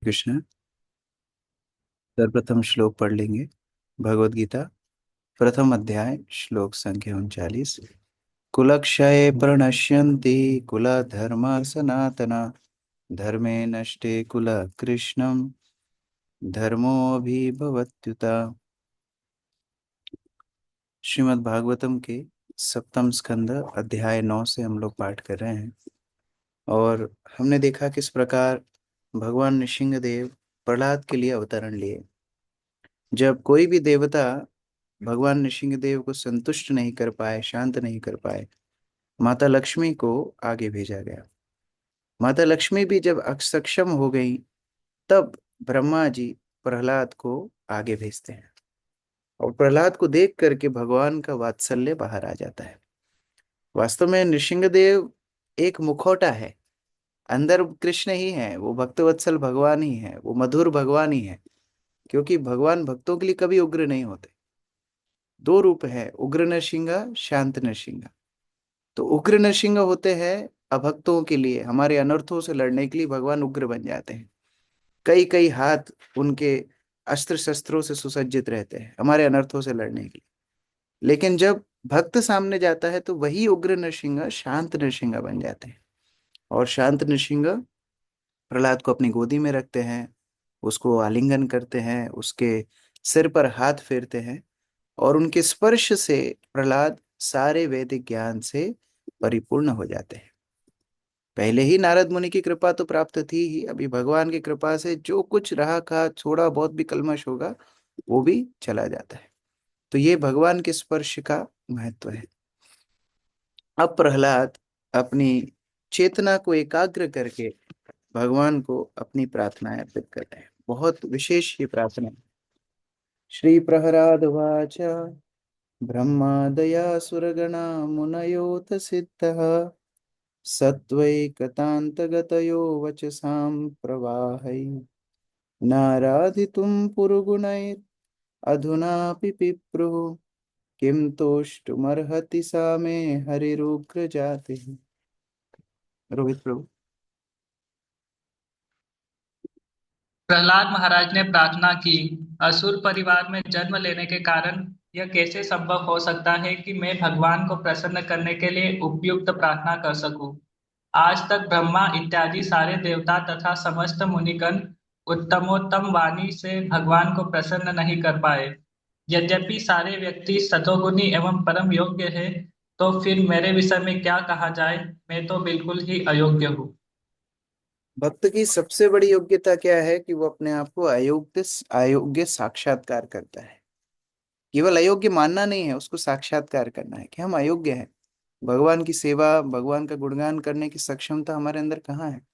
कृष्ण। सर्वप्रथम श्लोक पढ़ लेंगे। भगवद गीता प्रथम अध्याय श्लोक संख्या 39। कुलक्षये प्रणश्यन्ति कुलधर्मा सनातना धर्मे नष्टे कुल कृष्णम धर्मोऽभिभवत्युत। श्रीमद् भागवतम के सप्तम स्कंद अध्याय 9 से हम लोग पाठ कर रहे हैं। और हमने देखा किस प्रकार भगवान नृसिंहदेव प्रहलाद के लिए अवतरण लिए। जब कोई भी देवता भगवान नृसिंहदेव को संतुष्ट नहीं कर पाए, शांत नहीं कर पाए, माता लक्ष्मी को आगे भेजा गया। माता लक्ष्मी भी जब अक्षम हो गई, तब ब्रह्मा जी प्रहलाद को आगे भेजते हैं। और प्रहलाद को देख करके भगवान का वात्सल्य बाहर आ जाता है। वास्तव में नृसिंहदेव एक मुखौटा है, अंदर कृष्ण ही है। वो भक्तवत्सल भगवान ही है, वो मधुर भगवान ही है। क्योंकि भगवान भक्तों के लिए कभी उग्र नहीं होते। दो रूप है, उग्र नरसिंह, शांत नरसिंह। तो उग्र नरसिंह होते हैं अभक्तों के लिए, हमारे अनर्थों से लड़ने के लिए भगवान उग्र बन जाते हैं। कई कई हाथ उनके अस्त्र शस्त्रों से सुसज्जित रहते हैं हमारे अनर्थों से लड़ने के लिए। लेकिन जब भक्त सामने जाता है तो वही उग्र नरसिंह शांत नरसिंह बन जाते हैं। और शांत नरसिंह प्रहलाद को अपनी गोदी में रखते हैं, उसको आलिंगन करते हैं, उसके सिर पर हाथ फेरते हैं। और उनके स्पर्श से प्रहलाद सारे वैदिक ज्ञान से परिपूर्ण हो जाते हैं। पहले ही नारद मुनि की कृपा तो प्राप्त थी ही, अभी भगवान की कृपा से जो कुछ रहा का थोड़ा बहुत भी कल्मश होगा वो भी चला जाता है। तो ये भगवान के स्पर्श का महत्व है। अब प्रहलाद अपनी चेतना को एकाग्र करके भगवान को अपनी प्रार्थनाएं अर्पित कर रहे हैं। बहुत विशेष ये प्रार्थना है। श्री प्रहलाद वाच ब्रह्मादया सुरगणा मुनयोत सिद्धः सत्त्वैकतान्तगतयो वचसां प्रवाहै नाराधितुं पुरुगुणैः अधुनापि पिप्रुः किं तोष्टुमर्हति सा मे हरिरुग्र जातिः। रोहित प्रभु। प्रहलाद महाराज ने प्रार्थना की, असुर परिवार में जन्म लेने के कारण यह कैसे संभव हो सकता है कि मैं भगवान को प्रसन्न करने के लिए उपयुक्त प्रार्थना कर सकूं। आज तक ब्रह्मा इत्यादि सारे देवता तथा समस्त मुनिगण उत्तमोत्तम वाणी से भगवान को प्रसन्न नहीं कर पाए। यद्यपि सारे व्यक्ति सतोगुणी एवं परम योग्य है, तो फिर मेरे विषय में क्या कहा जाए। मैं तो बिल्कुल ही अयोग्य हूँ। भक्त की सबसे बड़ी योग्यता क्या है कि वो अपने आप को अयोग्य अयोग्य साक्षात्कार करता है। केवल अयोग्य मानना नहीं है, उसको साक्षात्कार करना है कि हम अयोग्य हैं। भगवान की सेवा, भगवान का गुणगान करने की सक्षमता हमारे अंदर कहाँ है।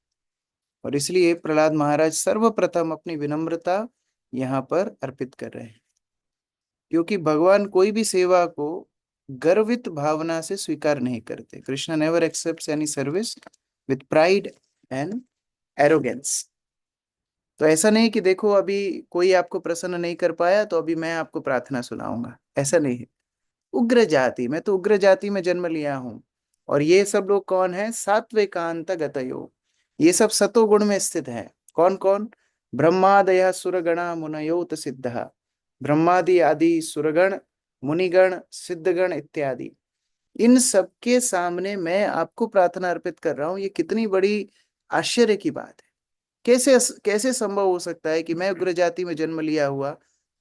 और इसलिए प्रहलाद महाराज सर्वप्रथम अपनी विनम्रता यहाँ पर अर्पित कर रहे हैं। क्योंकि भगवान कोई भी सेवा को गर्वित भावना से स्वीकार नहीं करते। Krishna never accepts any service with pride and arrogance. तो ऐसा नहीं कि देखो अभी कोई आपको प्रसन्न नहीं कर पाया तो अभी मैं आपको प्रार्थना सुनाऊंगा, ऐसा नहीं है। उग्र जाति, मैं तो उग्र जाति में जन्म लिया हूं। और ये सब लोग कौन है? सात्विकांत गतयो। ये सब सतोगुण में स्थित है। कौन कौन? ब्रह्मादय सुरगणा मुनयोत सिद्ध। ब्रह्मादि आदि सुरगण, मुनिगण, सिद्धगण इत्यादि, इन सबके सामने मैं आपको प्रार्थना अर्पित कर रहा हूं। ये कितनी बड़ी आश्चर्य की बात है। कैसे कैसे संभव हो सकता है कि मैं उग्र जाति में जन्म लिया हुआ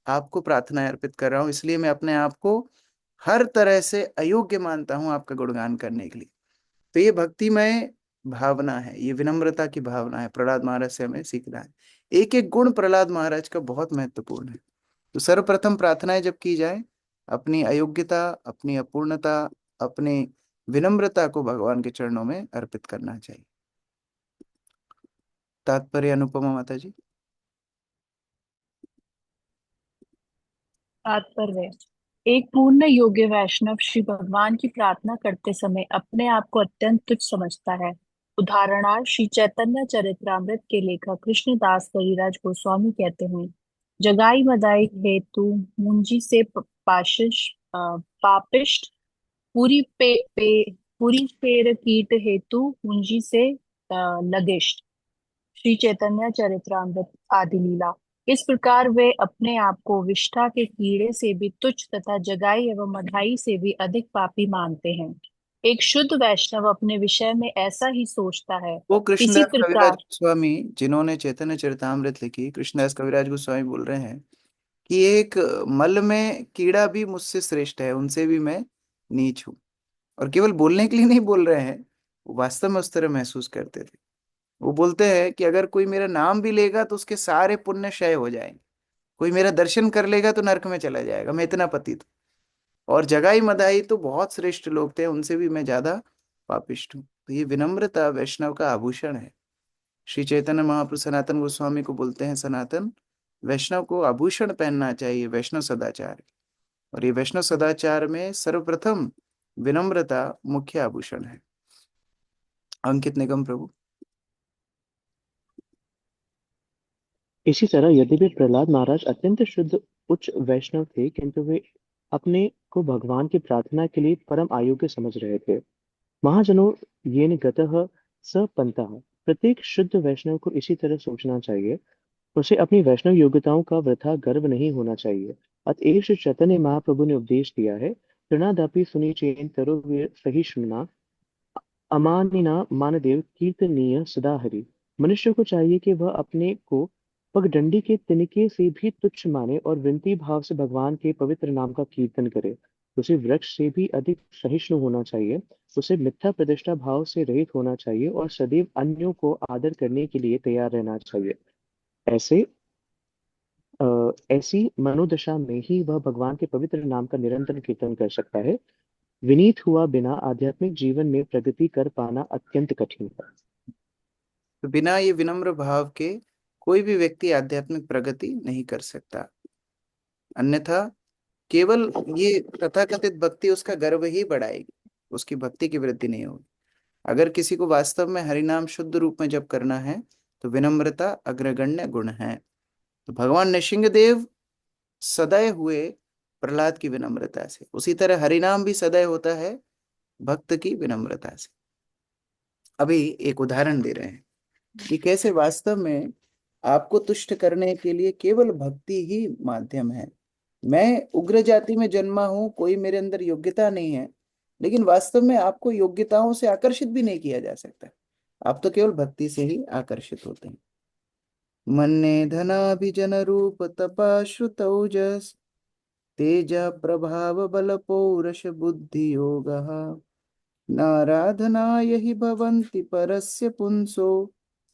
आपको प्रार्थना अर्पित कर रहा हूं। इसलिए मैं अपने आप को हर तरह से अयोग्य मानता हूं आपका गुणगान करने के लिए। तो ये भक्तिमय भावना है, ये विनम्रता की भावना है। प्रहलाद महाराज से हमें सीखना है। एक एक गुण प्रहलाद महाराज का बहुत महत्वपूर्ण है। तो सर्वप्रथम प्रार्थनाएं जब की जाए, अपनी अयोग्यता, अपनी अपूर्णता, अपनी विनम्रता को भगवान के चरणों में अर्पित करना चाहिए। तात्पर्य अनुपमा माता जी। तात्पर्य। एक पूर्ण योग्य वैष्णव श्री भगवान की प्रार्थना करते समय अपने आप को अत्यंत तुच्छ समझता है। उदाहरणार्थ श्री चैतन्य चरितमृत के लेखक कृष्णदास कविराज गोस्वामी कहते हैं, जगाई मदाई हेतु मुंजी से पापिष्ट पूरी पूरी पेर कीट हेतु मुंजी से लगिष्ट। श्री चैतन्य चरित्रामृत आदि लीला। इस प्रकार वे अपने आप को विष्ठा के कीड़े से भी तुच्छ तथा जगाई एवं मधाई से भी अधिक पापी मानते हैं। एक शुद्ध वैष्णव अपने विषय में ऐसा ही सोचता है। वो इसी कृष्णदास कविराज प्रकार गोस्वामी जिन्होंने चैतन्य चरितामृत लिखी, कृष्णदास कविराज गोस्वामी बोल रहे हैं कि एक मल में कीड़ा भी मुझसे श्रेष्ठ है, उनसे भी मैं नीच हूँ। और केवल बोलने के लिए नहीं बोल रहे हैं, वो वास्तव में उस तरह महसूस करते थे। वो बोलते हैं कि अगर कोई मेरा नाम भी लेगा तो उसके सारे पुण्य क्षय हो जाएंगे, कोई मेरा दर्शन कर लेगा तो नरक में चला जाएगा, मैं इतना पतित हूँ। और जगाई मदाई तो बहुत श्रेष्ठ लोग थे, उनसे भी मैं ज्यादा पापिष्ट हूँ। तो ये विनम्रता वैष्णव का आभूषण है। श्री चैतन्य महाप्रभु सनातन गोस्वामी को बोलते हैं, सनातन वैष्णव को आभूषण पहनना चाहिए, वैष्णव सदाचार। और ये वैष्णव सदाचार में सर्वप्रथम विनम्रता मुख्य आभूषण है। अंकित निगम प्रभु। इसी तरह यद्यपि प्रहलाद महाराज अत्यंत शुद्ध उच्च वैष्णव थे, किंतु वे अपने को भगवान की प्रार्थना के लिए परम अयोग्य समझ रहे थे। महाजनों, येन गतः स पंथः। प्रत्येक शुद्ध वैष्णव को इसी तरह सोचना चाहिए। उसे अपनी वैष्णव योग्यताओं का वृथा गर्व नहीं होना चाहिए। अतएव श्री चैतन्य महाप्रभु ने उपदेश दिया है, तृणादापि सुनि चेन तरो सहिष्णुना अमानिना मानदेव कीर्तनीय सदा हरि। मनुष्य को चाहिए कि वह अपने को पगडंडी के तिनके से भी तुच्छ माने और विनती भाव से भगवान के पवित्र नाम का कीर्तन करे। उसे वृक्ष से भी अधिक सहिष्णु होना चाहिए। उसे मिथ्या प्रतिष्ठा भाव से रहित होना चाहिए और सदैव अन्यों को आदर करने के लिए तैयार रहना चाहिए। ऐसे ऐसी मनोदशा में ही वह भगवान के पवित्र नाम का निरंतर कीर्तन कर सकता है। विनीत हुआ बिना आध्यात्मिक जीवन में प्रगति कर पाना अत्यंत कठिन है। तो बिना ये विनम्र भाव के कोई भी व्यक्ति आध्यात्मिक प्रगति नहीं कर सकता। अन्यथा केवल ये तथाकथित भक्ति उसका गर्व ही बढ़ाएगी, उसकी भक्ति की वृद्धि नहीं होगी। अगर किसी को वास्तव में हरिनाम शुद्ध रूप में जप करना है तो विनम्रता अग्रगण्य गुण है। तो भगवान नृसिंहदेव सदैव हुए प्रहलाद की विनम्रता से, उसी तरह हरिनाम भी सदैव होता है भक्त की विनम्रता से। अभी एक उदाहरण दे रहे हैं कि कैसे वास्तव में आपको तुष्ट करने के लिए केवल भक्ति ही माध्यम है। मैं उग्र जाति में जन्मा हूं, कोई मेरे अंदर योग्यता नहीं है, लेकिन वास्तव में आपको योग्यताओं से आकर्षित भी नहीं किया जा सकता। आप तो केवल भक्ति से ही आकर्षित होते हैं। मन्ने धनाभिजन रूप तपा श्रुतौजस तेज प्रभाव बल पौरुष बुद्धि योग नाराधनाय हि भवन्ति परस्य पुंसो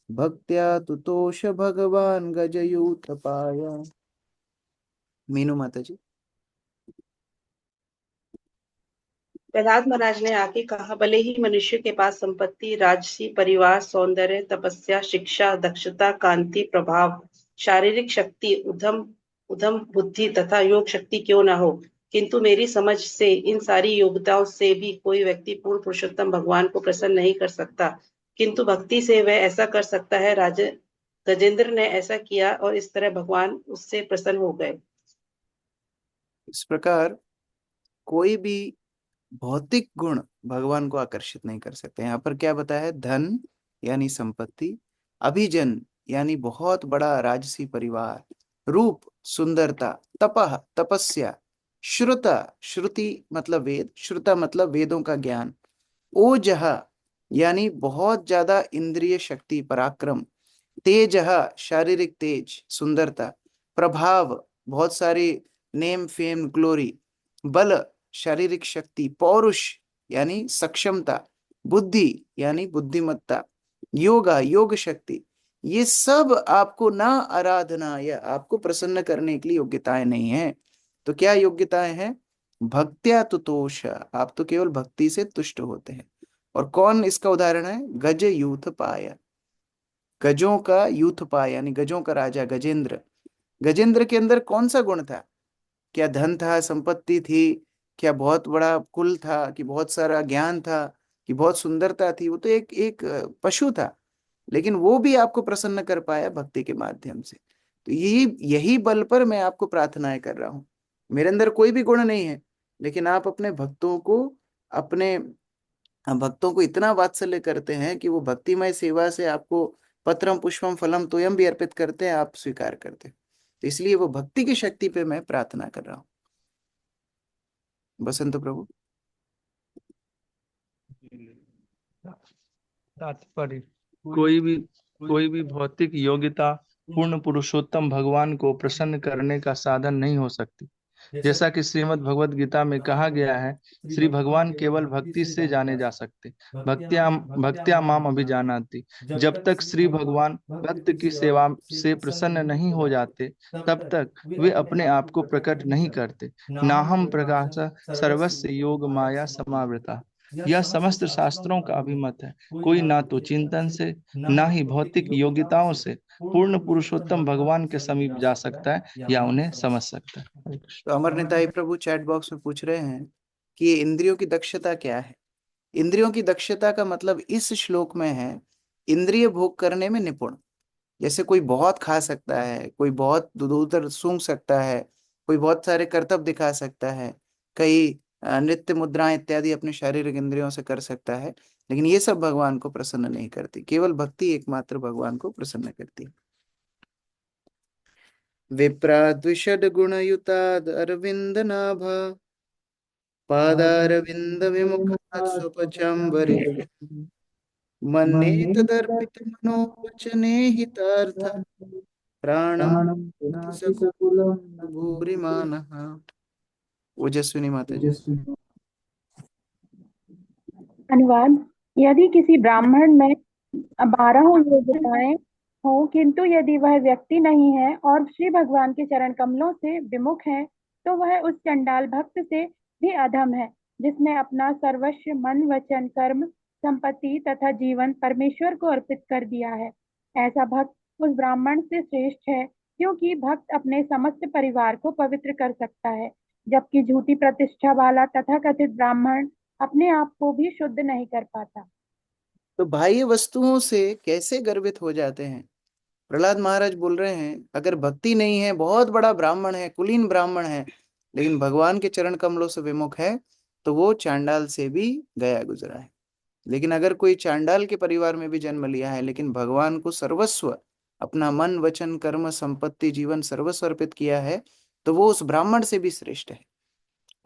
भक्त्या तुतोष भगवान गजयूथ पाया। मीनू माता जी। प्रहलाद महाराज ने आगे कहा, भले ही मनुष्य के पास संपत्ति, राजसी, परिवार, सौंदर्य, तपस्या, शिक्षा, दक्षता, कांति, प्रभाव, शारीरिक शक्ति, उद्यम उद्यम बुद्धि तथा योग शक्ति क्यों ना हो, किंतु मेरी समझ से इन सारी योग्यताओं से भी कोई व्यक्ति पूर्ण पुरुषोत्तम भगवान को प्रसन्न नहीं कर सकता। किंतु भक्ति से वह ऐसा कर सकता है। राजा गजेंद्र ने ऐसा किया और इस तरह भगवान उससे प्रसन्न हो गए। इस प्रकार कोई भी भौतिक गुण भगवान को आकर्षित नहीं कर सकते। यहाँ पर क्या बताया है? धन यानी संपत्ति, अभिजन यानी बहुत बड़ा राजसी परिवार, रूप सुंदरता, तपह तपस्या, श्रुता श्रुति मतलब वेद, श्रुता मतलब वेदों का ज्ञान, ओजह यानी बहुत ज्यादा इंद्रिय शक्ति पराक्रम, तेजह शारीरिक तेज सुंदरता, प्रभाव बहुत सारी नेम फेम ग्लोरी, बल शारीरिक शक्ति, पौरुष यानी सक्षमता, बुद्धि यानी बुद्धिमत्ता, योगा योग शक्ति, ये सब आपको ना आराधना या आपको प्रसन्न करने के लिए योग्यताएं नहीं है। तो क्या योग्यताएं हैं? भक्त्या तुतोष, आप तो केवल भक्ति से तुष्ट होते हैं। और कौन इसका उदाहरण है? गज यूथ पाया, गजों का यूथ पाया यानी गजों का राजा गजेंद्र। गजेंद्र के अंदर कौन सा गुण था? क्या धन था, संपत्ति थी, क्या बहुत बड़ा कुल था, कि बहुत सारा ज्ञान था, कि बहुत सुंदरता थी? वो तो एक एक पशु था, लेकिन वो भी आपको प्रसन्न कर पाया भक्ति के माध्यम से। तो यही यही बल पर मैं आपको प्रार्थनाएं कर रहा हूं। मेरे अंदर कोई भी गुण नहीं है, लेकिन आप अपने भक्तों को इतना वात्सल्य करते हैं कि वो भक्तिमय सेवा से आपको पत्रम पुष्पम फलम तोयम भी अर्पित करते हैं, आप स्वीकार करते हो। तो इसलिए वो भक्ति की शक्ति पे मैं प्रार्थना कर रहा हूँ। बसंत प्रभु। तात्पर्य, कोई भी भौतिक योग्यता पूर्ण पुरुषोत्तम भगवान को प्रसन्न करने का साधन नहीं हो सकती। जैसा कि श्रीमद् भगवत गीता में कहा गया है, श्री भगवान केवल भक्ति से जाने जा सकते। भक्त्या भक्त्या माम अभिजानाति। जब तक श्री भगवान भक्त की सेवा से प्रसन्न नहीं हो जाते, तब तक वे अपने आप को प्रकट नहीं करते। नाहम प्रकाश सर्वस्य योग माया समावृता। यह समस्त शास्त्रों का अभिमत है। कोई ना तो चिंतन से, ना ही भौतिक योग्यताओं से पूर्ण पुरुषोत्तम भगवान के समीप जा सकता है या उन्हें समझ सकता है। तो अमर निताई प्रभु चैट बॉक्स में पूछ रहे हैं कि ये इंद्रियों की दक्षता क्या है। इंद्रियों की दक्षता का मतलब इस श्लोक में है इंद्रिय भोग करने में निपुण। जैसे कोई बहुत खा सकता है, कोई बहुत दूर उधर सूंघ सकता है, कोई बहुत सारे करतब दिखा सकता है, कई नृत्य मुद्राएं इत्यादि अपने शारीरिक इंद्रियों से कर सकता है, लेकिन ये सब भगवान को प्रसन्न नहीं करती। केवल भक्ति एकमात्र भगवान को प्रसन्न करती है। विप्राद्विषड गुणयुताद अरविंद नाभा पादारविंद विमुखात् स्वपचाम्बरे मन्ये तदर्पित मनोवचने हितार्थ प्राणम सकुलं भूरिमानः। ओजस्विनी माता जी। अनुवाद। यदि किसी ब्राह्मण में 12 योग्यताएं हो, किंतु यदि वह व्यक्ति नहीं है और श्री भगवान के चरण कमलों से विमुख है, तो वह उस चंडाल भक्त से भी अधम है, जिसने अपना सर्वस्व मन वचन कर्म संपत्ति तथा जीवन परमेश्वर को अर्पित कर दिया है। ऐसा भक्त उस ब्राह्मण से श्रेष्ठ है, क्योंकि भक्त अपने समस्त परिवार को पवित्र कर सकता है, जबकि झूठी प्रतिष्ठा वाला तथाकथित ब्राह्मण अपने आप को भी शुद्ध नहीं कर पाता। तो बाह्य वस्तुओं से कैसे गर्वित हो जाते हैं। प्रहलाद महाराज बोल रहे हैं अगर भक्ति नहीं है, बहुत बड़ा ब्राह्मण है, कुलीन ब्राह्मण है, लेकिन भगवान के चरण कमलों से विमुख है, तो वो चांडाल से भी गया गुजरा है। लेकिन अगर कोई चांडाल के परिवार में भी जन्म लिया है, लेकिन भगवान को सर्वस्व अपना मन वचन कर्म संपत्ति जीवन सर्वस्व अर्पित किया है, तो वो उस ब्राह्मण से भी श्रेष्ठ है।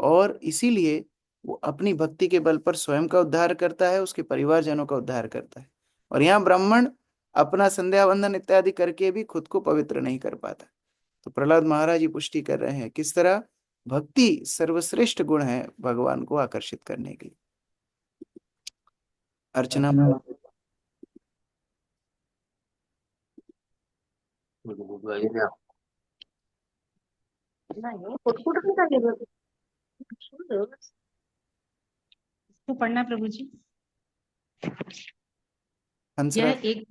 और इसीलिए वो अपनी भक्ति के बल पर स्वयं का उद्धार करता है, उसके परिवारजनों का उद्धार करता है। और यहाँ ब्राह्मण अपना संध्या वंदन इत्यादि करके भी खुद को पवित्र नहीं कर पाता। तो प्रहलाद महाराज जी पुष्टि कर रहे हैं किस तरह भक्ति सर्वश्रेष्ठ गुण है भगवान को आकर्षित करने के लिए। अर्चना। इसको पढ़ना प्रभु जी। हंसराज। यह एक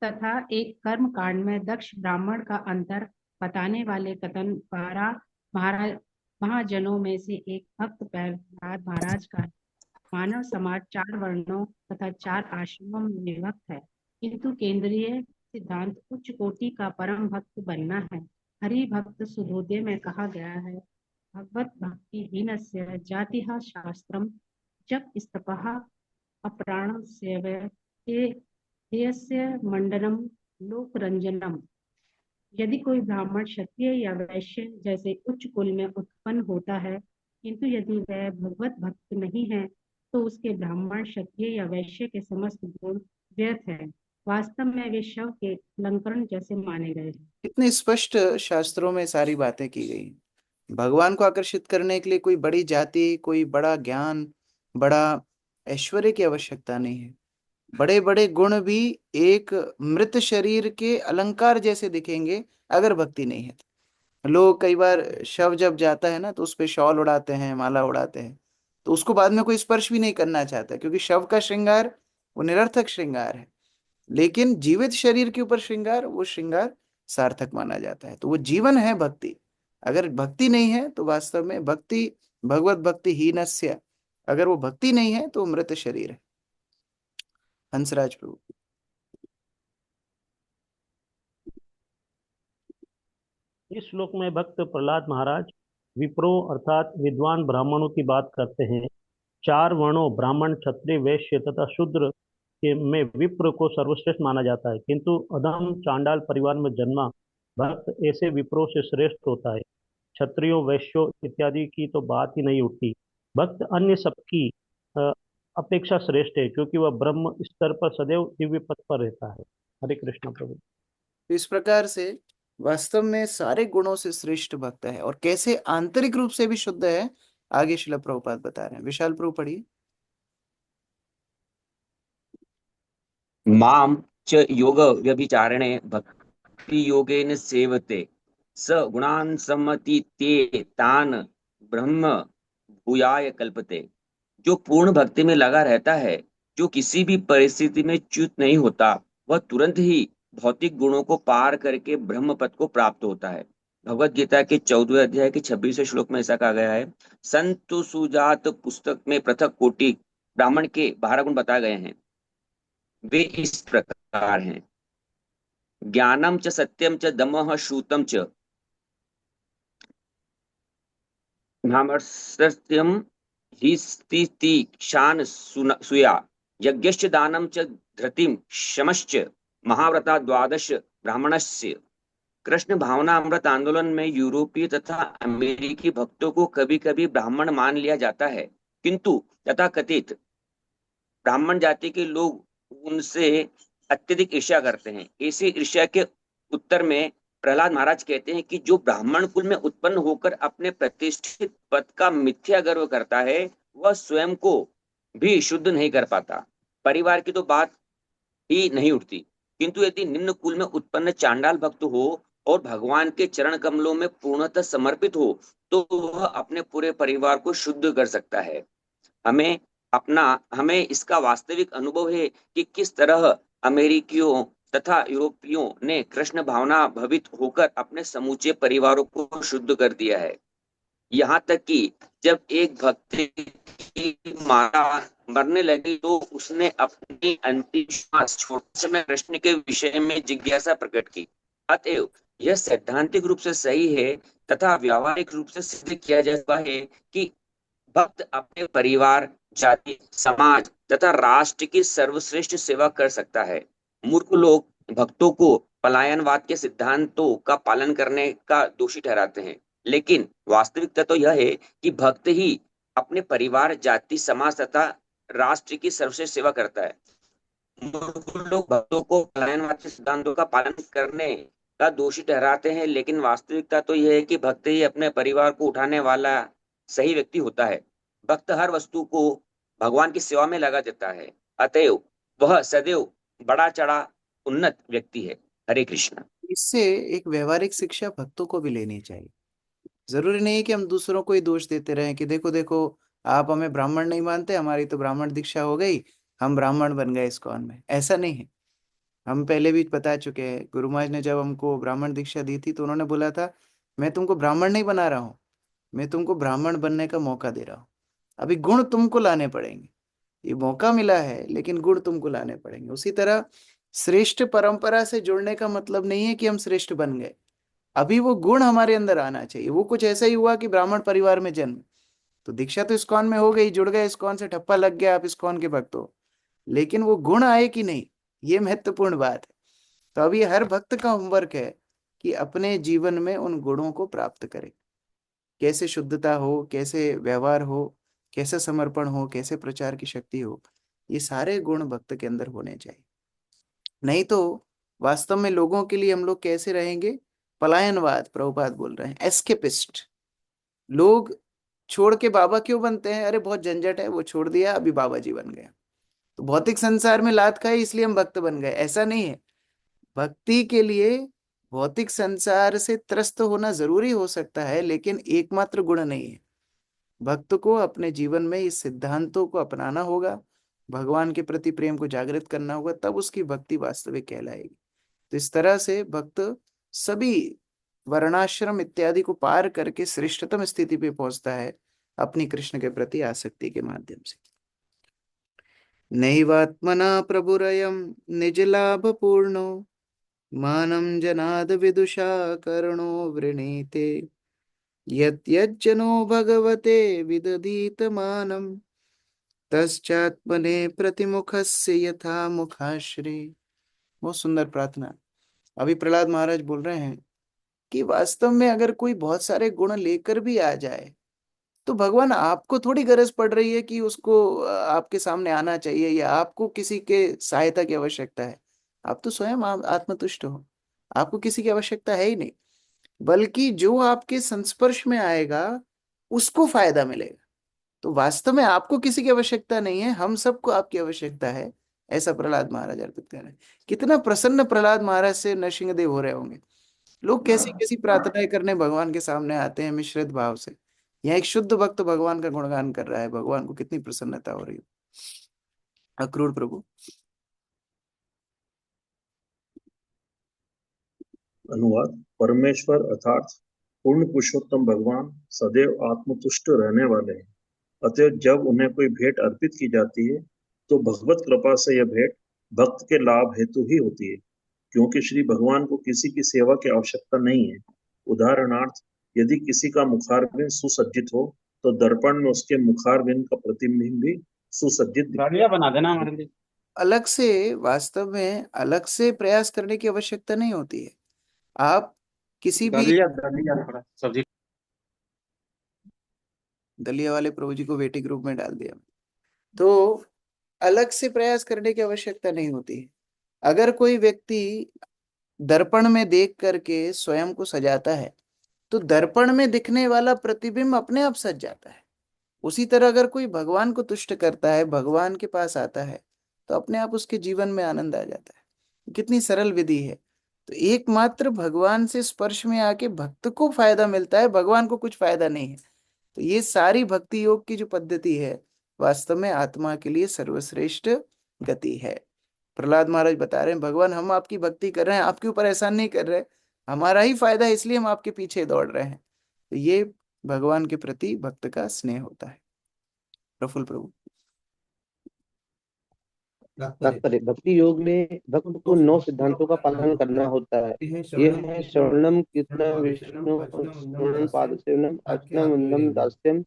तथा एक कर्म कांड में दक्ष ब्राह्मण का अंतर बताने वाले कथन 12 महाजनों में से एक भक्त प्रहलाद महाराज का है। मानव समाज 4 वर्णों तथा 4 आश्रमों में विभक्त है, किंतु केंद्रीय सिद्धांत उच्च कोटि का परम भक्त बनना है। हरि भक्त सुधोदय में कहा गया है, भगवत भक्ति हीनस्य जातिः शास्त्रम जप स्तपः अप्राणस्य ध्येयस्य मंडनम लोकरंजनम। यदि कोई ब्राह्मण क्षत्रिय या वैश्य जैसे उच्च कुल में उत्पन्न होता है, किंतु यदि वह भगवत भक्त नहीं है, तो उसके ब्राह्मण क्षत्रिय या वैश्य के समस्त गुण व्यर्थ है। वास्तव में वे शव के अलंकरण जैसे माने गए हैं। इतने स्पष्ट शास्त्रों में सारी बातें की गई। भगवान को आकर्षित करने के लिए कोई बड़ी जाति, कोई बड़ा ज्ञान, बड़ा ऐश्वर्य की आवश्यकता नहीं है। बड़े बड़े गुण भी एक मृत शरीर के अलंकार जैसे दिखेंगे अगर भक्ति नहीं है। लोग कई बार शव जब जाता है ना, तो उस पे शॉल उड़ाते हैं, माला उड़ाते हैं, तो उसको बाद में कोई स्पर्श भी नहीं करना चाहता, क्योंकि शव का श्रृंगार वो निरर्थक श्रृंगार है। लेकिन जीवित शरीर के ऊपर श्रृंगार, वो श्रृंगार सार्थक माना जाता है। तो वो जीवन है भक्ति। अगर भक्ति नहीं है तो वास्तव में भक्ति भगवत भक्ति हीनस्य, अगर वो भक्ति नहीं है तो वो मृत शरीर है। हंसराज प्रभु। इस श्लोक में भक्त प्रहलाद महाराज विप्रो अर्थात विद्वान ब्राह्मणों की बात करते हैं। 4 वर्णों ब्राह्मण क्षत्रिय वैश्य तथा शूद्र में विप्र को सर्वश्रेष्ठ माना जाता है, किंतु अधम चांडाल परिवार में जन्मा भक्त ऐसे विप्रों से श्रेष्ठ होता है। क्षत्रियों, वैश्यों इत्यादि की तो बात ही नहीं उठती। भक्त अन्य सबकी अ, अपेक्षा श्रेष्ठ है, क्योंकि वह ब्रह्म स्तर पर सदैव दिव्य पथ पर रहता है। हरे कृष्ण प्रभु। तो इस प्रकार से वास्तव में सारे गुणों से श्रेष्ठ भक्त है, और कैसे आंतरिक रूप से भी शुद्ध है, आगे श्रील प्रभुपाद बता रहे हैं। विशाल प्रभु पढ़िए। माम च योग व्यभिचारिणे भक्ति योगेन सेवते स गुणान सम्मति ते तान ब्रह्म भूयाय कल्पते। जो पूर्ण भक्ति में लगा रहता है, जो किसी भी परिस्थिति में च्युत नहीं होता, वह तुरंत ही भौतिक गुणों को पार करके ब्रह्म पद को प्राप्त होता है। भगवत गीता के 14वें अध्याय के 26वें श्लोक में ऐसा कहा गया है, संत सुजात पुस्तक में पृथक कोटि ब्राह्मण के 12 गुण बताए गए हैं। वे इस प्रकार हैं, ज्ञानम च सत्यम च दमः श्रुतम च सामर्थ्यम हि स्थिति शान सुया यज्ञश्च दानम च धृतिम शमश्च महाव्रता द्वादश ब्राह्मणस्य। कृष्ण भावना अमृत आंदोलन में यूरोपीय तथा अमेरिकी भक्तों को कभी कभी ब्राह्मण मान लिया जाता है, किंतु तथाकथित ब्राह्मण जाति के लोग उनसे अत्यधिक ईर्ष्या करते हैं। इसी ईर्ष्या के उत्तर में प्रहलाद महाराज कहते हैं कि जो ब्राह्मण कुल में उत्पन्न होकर अपने प्रतिष्ठित पद का मिथ्या गर्व करता है, वह स्वयं को भी शुद्ध नहीं कर पाता। परिवार की तो बात ही नहीं उठती, किंतु यदि निम्न कुल में उत्पन्न चांडाल भक्त हो और भगवान के चरण कमलों में पूर्णतः समर्पित हो, तो वह अपने पूरे परिवार को शुद्ध कर सकता है। हमें इसका वास्तविक अनुभव है कि किस तरह अमेरिकियों तथा यूरोपियों ने कृष्ण भावना भवित होकर अपने समूचे परिवारों को शुद्ध कर दिया है। यहाँ तक कि जब एक भक्त की माता मरने लगी तो उसने अपनी अंतिम श्वास छोड़ते समय कृष्ण के विषय में जिज्ञासा प्रकट की। अतएव यह सैद्धांतिक रूप से सही है तथा व्यावहारिक रूप से सिद्ध किया जा सकता है कि भक्त अपने परिवार, जाति, समाज तथा राष्ट्र की सर्वश्रेष्ठ सेवा कर सकता है। मूर्ख लोग भक्तों को पलायनवाद के सिद्धांतों का पालन करने का दोषी ठहराते हैं, लेकिन वास्तविकता तो यह है कि भक्त ही अपने परिवार, जाति, समाज तथा राष्ट्र की सर्वश्रेष्ठ सेवा करता है। मूर्ख लोग भक्तों को पलायनवाद के सिद्धांतों का पालन करने का दोषी ठहराते हैं, लेकिन वास्तविकता तो यह है कि भक्त ही अपने परिवार को उठाने वाला सही व्यक्ति होता है। भक्त हर वस्तु को भगवान की सेवा में लगा देता है, अतएव वह सदैव बड़ा चढ़ा उन्नत व्यक्ति है। हरे कृष्ण। इससे एक व्यवहारिक शिक्षा भक्तों को भी लेनी चाहिए। जरूरी नहीं है कि हम दूसरों को ही दोष देते रहें कि देखो देखो आप हमें ब्राह्मण नहीं मानते, हमारी तो ब्राह्मण दीक्षा हो गई, हम ब्राह्मण बन गए इस्कॉन में। ऐसा नहीं है। हम पहले भी बता चुके हैं, गुरु महाराज ने जब हमको ब्राह्मण दीक्षा दी थी तो उन्होंने बोला था, मैं तुमको ब्राह्मण नहीं बना रहा हूँ, मैं तुमको ब्राह्मण बनने का मौका दे रहा हूँ। अभी गुण तुमको लाने पड़ेंगे। ये मौका मिला है लेकिन गुण तुमको लाने पड़ेंगे। उसी तरह श्रेष्ठ परंपरा से जुड़ने का मतलब नहीं है कि हम श्रेष्ठ बन गए। अभी वो गुण हमारे अंदर आना चाहिए। वो कुछ ऐसा ही हुआ कि ब्राह्मण परिवार में जन्म, तो दीक्षा तो इस्कॉन में हो गई, जुड़ गए इस्कॉन से, ठप्पा लग गया, आप इस्कॉन के भक्त हो, लेकिन वो गुण आए कि नहीं, ये महत्वपूर्ण बात है। तो अभी हर भक्त का होमवर्क है कि अपने जीवन में उन गुणों को प्राप्त करे। कैसे शुद्धता हो, कैसे व्यवहार हो, कैसे समर्पण हो, कैसे प्रचार की शक्ति हो, ये सारे गुण भक्त के अंदर होने चाहिए। नहीं तो वास्तव में लोगों के लिए हम लोग कैसे रहेंगे? पलायनवाद, प्रभुपाद बोल रहे हैं, एस्केपिस्ट। लोग छोड़ के बाबा क्यों बनते हैं? अरे बहुत झंझट है, वो छोड़ दिया, अभी बाबा जी बन गया। तो भौतिक संसार में लात खाई इसलिए हम भक्त बन गए, ऐसा नहीं है। भक्ति के लिए भौतिक संसार से त्रस्त होना जरूरी हो सकता है, लेकिन एकमात्र गुण नहीं है। भक्त को अपने जीवन में इस सिद्धांतों को अपनाना होगा, भगवान के प्रति प्रेम को जागृत करना होगा, तब उसकी भक्ति वास्तविक कहलाएगी। तो इस तरह से भक्त सभी वर्णाश्रम इत्यादि को पार करके श्रेष्ठतम स्थिति पे पहुंचता है अपनी कृष्ण के प्रति आसक्ति के माध्यम से। नैवात्मना प्रभुरयं निज लाभ पूर्णो मानं जनाद विदुषा कर्णो वृणीते यज्जनो भगवते विदधीत मानम तश्चात्मने प्रतिमुखस्य यथा मुखाश्री। बहुत सुंदर प्रार्थना। अभी प्रहलाद महाराज बोल रहे हैं कि वास्तव में अगर कोई बहुत सारे गुण लेकर भी आ जाए तो भगवान आपको थोड़ी गरज पड़ रही है कि उसको आपके सामने आना चाहिए या आपको किसी के सहायता की आवश्यकता है। आप तो स्वयं आत्मतुष्ट हो, आपको किसी की आवश्यकता है ही नहीं। बल्कि जो आपके संस्पर्श में आएगा उसको फायदा मिलेगा। तो वास्तव में आपको किसी की आवश्यकता नहीं है, हम सबको आपकी आवश्यकता है। ऐसा प्रहलाद महाराज अर्पित कर रहे हैं। कितना प्रसन्न प्रहलाद महाराज से नरसिंहदेव हो रहे होंगे। लोग कैसी कैसी प्रार्थनाएं करने भगवान के सामने आते हैं मिश्रित भाव से। यहाँ एक शुद्ध भक्त भगवान का गुणगान कर रहा है, भगवान को कितनी प्रसन्नता हो रही है। अक्रूर प्रभु। अनुवाद। परमेश्वर अर्थात पूर्ण पुरुषोत्तम भगवान सदैव आत्मतुष्ट रहने वाले हैं। अतः जब उन्हें कोई भेंट अर्पित की जाती है तो भगवत कृपा से यह भेंट भक्त के लाभ हेतु ही होती है, क्योंकि श्री भगवान को किसी की सेवा की आवश्यकता नहीं है। उदाहरणार्थ, यदि किसी का मुखारबिंद सुसज्जित हो तो दर्पण में उसके मुखारबिंद का प्रतिबिंब भी सुसज्जित बना देना हमारे लिए। अलग से, वास्तव में अलग से प्रयास करने की आवश्यकता नहीं होती है। आप किसी भी दलिया सब्जी दलिया वाले प्रभु जी को वेटिंग रूम में डाल दिया। तो अलग से प्रयास करने की आवश्यकता नहीं होती है। अगर कोई व्यक्ति दर्पण में देख करके स्वयं को सजाता है तो दर्पण में दिखने वाला प्रतिबिंब अपने आप सज जाता है। उसी तरह अगर कोई भगवान को तुष्ट करता है, भगवान के पास आता है, तो अपने आप उसके जीवन में आनंद आ जाता है। कितनी सरल विधि है। तो एकमात्र भगवान से स्पर्श में आके भक्त को फायदा मिलता है, भगवान को कुछ फायदा नहीं है। तो ये सारी भक्ति योग की जो पद्धति है वास्तव में आत्मा के लिए सर्वश्रेष्ठ गति है। प्रहलाद महाराज बता रहे हैं भगवान हम आपकी भक्ति कर रहे हैं, आपके ऊपर एहसान नहीं कर रहे, हमारा ही फायदा है इसलिए हम आपके पीछे दौड़ रहे हैं। तो ये भगवान के प्रति भक्त का स्नेह होता है। प्रफुल्ल प्रभु। तात्पर्य। भक्ति योग में भक्त को 9 सिद्धांतों का पालन करना होता है। ये है श्रवणम कीर्तनम विष्णु स्मरणम पाद सेवनम अर्चनम वंदनम दास्यम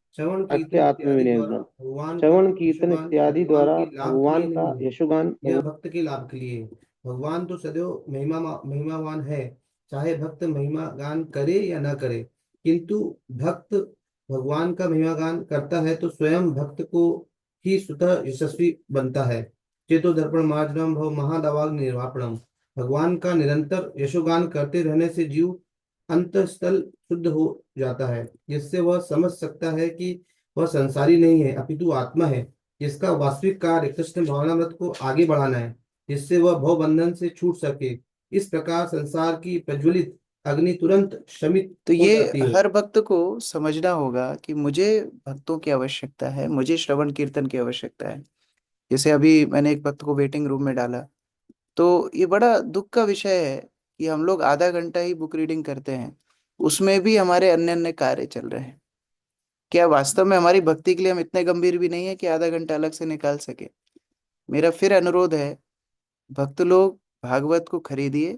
अख्य आत्म विनियोजनम। श्रवण कीर्तन इत्यादि द्वारा भगवान का यशोगान। यह भक्त के लाभ के लिए। भगवान तो सदैव महिमावान है, चाहे भक्त महिमा गान करे या न करे। किंतु भक्त भगवान का महिमा गान करता है तो स्वयं भक्त को ही स्वतः यशस्वी बनता है। चेतो दर्पण मार्जनम भव महादावाग निर्वापणम। भगवान का निरंतर यशोगान करते रहने से जीव अंतस्थल शुद्ध हो जाता है, जिससे वह समझ सकता है कि वह संसारी नहीं है अपितु आत्मा है, जिसका वास्तविक कार्य कृष्ण भावनामृत को आगे बढ़ाना है, जिससे वह भव बंधन से छूट सके। इस प्रकार संसार की प्रज्वलित अग्नि तुरंत शमित तो हो ये जाती है। हर भक्त को समझना होगा कि मुझे भक्तों की आवश्यकता है, मुझे श्रवण कीर्तन की आवश्यकता है। जैसे अभी मैंने एक भक्त को वेटिंग रूम में डाला, तो ये बड़ा दुख का विषय है कि हम लोग आधा घंटा ही बुक रीडिंग करते हैं, उसमें भी हमारे अन्य अन्य कार्य चल रहे हैं। क्या वास्तव में हमारी भक्ति के लिए हम इतने गंभीर भी नहीं है कि आधा घंटा अलग से निकाल सके। मेरा फिर अनुरोध है, भक्त लोग भागवत को खरीदिए,